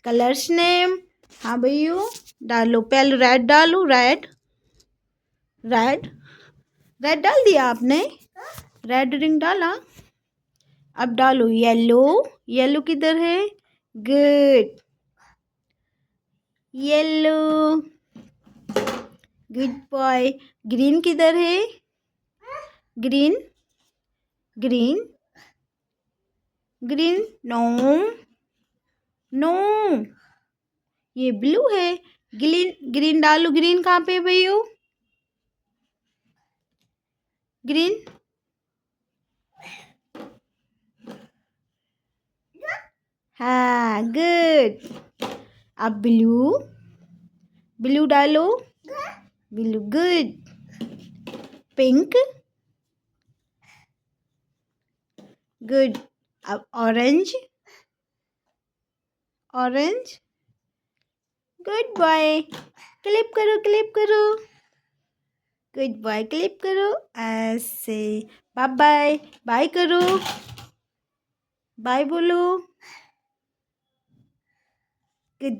Colours name. हाँ भैया डालो, पहले रेड डालो। रेड रेड रेड डाल दिया आपने? रेड रिंग डाला। अब डालो येलो। येलो किधर है? Good, yellow, good boy. Green किधर है? Green green green, no no, ये ब्लू है। ग्रीन ग्रीन डालो। ग्रीन कहाँ पे भैया? ग्रीन, हाँ गुड। अब ब्लू, ब्लू डालो। Blue, good. Pink, good. अब orange, orange, good boy. Clip करो, क्लिप करो। गुड बॉय, क्लिप करो ऐसे। बाय बाय, बाय करो, बाय बोलो। गुड